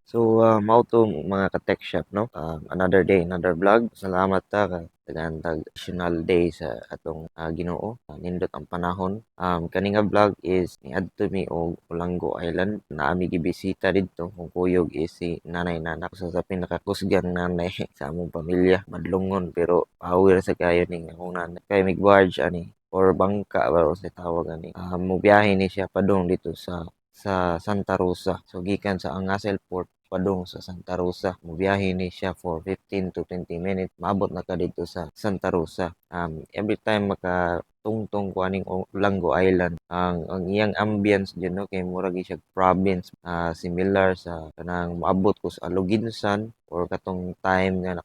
So, mao to mga ka-tech shop, no? Another day, another vlog. Salamat ta kay tagantag additional day sa atong Ginoo. Nindot ang panahon. Kani nga vlog is niadto mi og Olango Island. Naami gibisita didto. Kung kuyog is si nanay nanak sa pinakakusgang nanay sa among pamilya. Madlungon pero power sa kayo ning akong nanay. Kay migbarge ani or bangka ba o sa tawag ani. Mubiyahe ni siya padung dito sa Santa Rosa. So gikan sa Angasel Port padung sa Santa Rosa. Mubiyahe ni siya for 15 to 20 minutes. Maabot na ka dito sa Santa Rosa. Every time makatungtong ko aning Lango Island, ang iyang ambience dyan, no, kay murag siya province, similar sa kanang maabot ko sa Aluginsan or katong time nga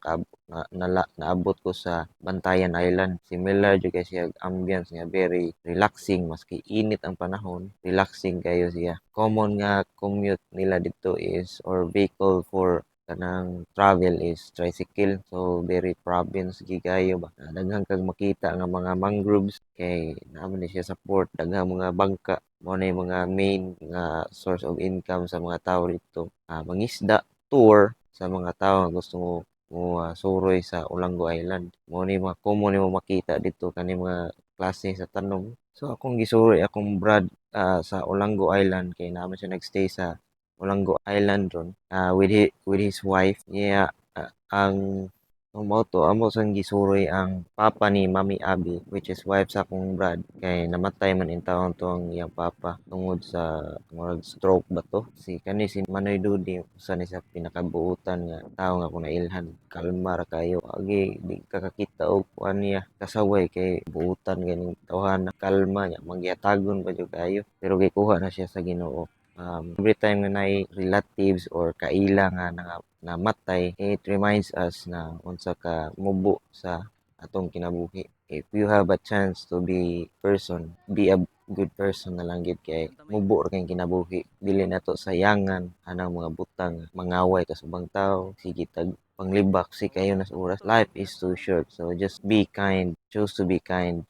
naabot ko sa Bantayan Island. Similar jud kay siya ambience nga very relaxing maski init ang panahon, relaxing kayo siya. Common nga commute nila dito is or vehicle for kanang travel is tricycle. So very province gigayo ba. Daghang kag makita nga mga mangroves kay naman ni siya sa port, daghang mga bangka mo na yung mga main nga source of income sa mga tao dito. Mangisda, tour sa mga tao nga gusto mo suroy sa Olango Island. Mo ni mga common ni mo makita dito kani mga klase sa tanom. So akong gisuroy akong brad sa Olango Island kay naman siya nagstay sa Olango Island ron with his wife. Yeah, ang mao to amo sang gisuroy ang papa ni Mami Abby which is wife sa akong brad kay namatay man in taon to ang iyang papa tungod sa murag stroke ba to. Si Manoy Dudi usa ni sa pinakabuutan nga tawo nga kung nailhan kalma ra kayo agi di kakakita og kuan niya kasaway kay buutan ganing tawhan kalma niya magyatagon pa jud kayo pero gikuha na siya sa Ginoo. Every time na nay relatives or kaila nga namatay, it reminds us na unsa ka mubo sa atong kinabuhi. If you have a chance to be a good person na lang gid kay mubo ra kay kinabuhi. Dili nato sayangan anang mga butang mangaway ka sa ubang tawo. Sige tag panglibak si kayo na sa oras. Life is too short. So just be kind. Choose to be kind.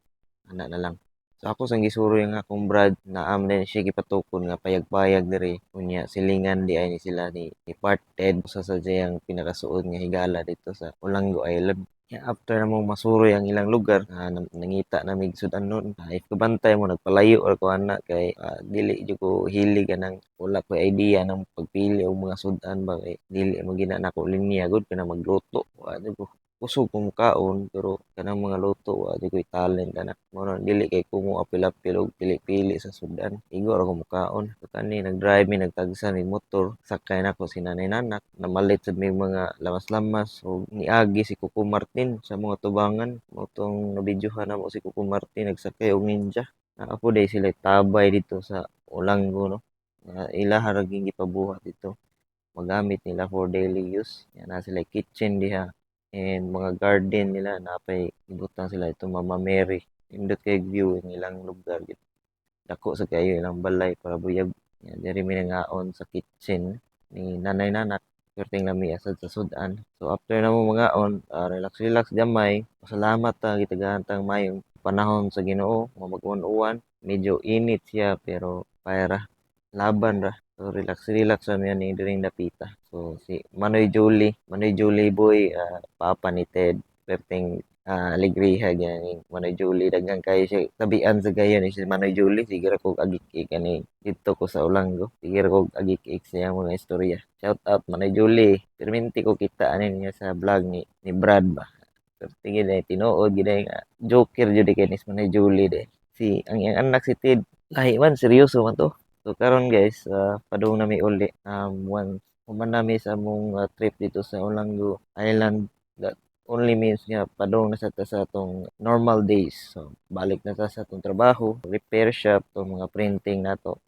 Ana na lang. So ako sang gisuroy nga akong brad na din siya gipatukon nga payag-payag diri unya silingan di ay ni sila ni parted sa diyang pinakasuod nga higala dito sa Olango Island. After na mong masuroy ang ilang lugar, nangita na mig sudanon. If kabantay mo nagpalayo or ko ana kay dili jud ko hilig anang wala ko idea ng pagpili og mga sudan ba kay dili mo gina nako linya gud kana magluto. Wa jud ko kusog kong kaon pero kanang mga luto wa di ko'y talent ana mo dili kay ko mo apil-apil og pili-pili sa sudan igo ra ko mukaon so kani nag-drive mi nagtagsa mi motor sakay nako si nanay nanak namalit sad may mga lamas-lamas o niagi si Coco Martin sa mga tubangan mo tong nabidyohan na mo si Coco Martin nagsakay og ninja apo day sila tabay dito sa Olango no. Ila haraging gipabuhat dito magamit nila for daily use yan na sila kitchen diha and mga garden nila napay ibutang sila itong Mama Mary indot kay view ang ilang lugar dako sa kayo ilang balay para buyag yan diri mi nangaon sa kitchen ni nanay nanak perting lami asad sa sudan so after na mo mangaon relax relax gamay pasalamat ta gitagantang mayong panahon sa Ginoo mag-uwan medyo init siya pero para laban ra so relax relax ra mi ani diring dapita so si Manoy Julie boy papa ni Ted perting alegriha ganing Manoy Julie daghang kayo siya tabian sa gayon ni si Manoy Julie sige ra kog agi kani dito ko sa Olango sige ra kog agi sa mga istorya shout out Manoy Julie perminti ko kita ani niya sa vlog ni Brad ba tingin na tinuod gid nga joker jud kay ni Manoy Julie de ang iyang anak si Ted lahi man seryoso man to so karon guys padung na mi uli once human nami sa among trip dito sa Olango Island that only means nga padung na sa ta sa atong normal days so balik na ta sa atong trabaho repair shop tong mga printing nato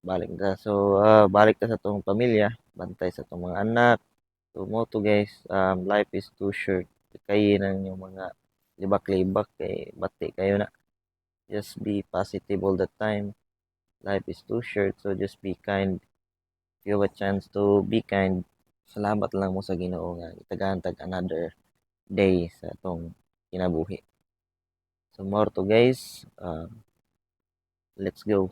balik na so balik ta sa atong pamilya bantay sa atong mga anak so mo to guys life is too short kay nang yung mga libak-libak kay bati kayo na just be positive all the time life is too short so just be kind if you have a chance to be kind salamat lang mo sa Ginoo nga itagahan tag another day sa atong kinabuhi so more to guys let's go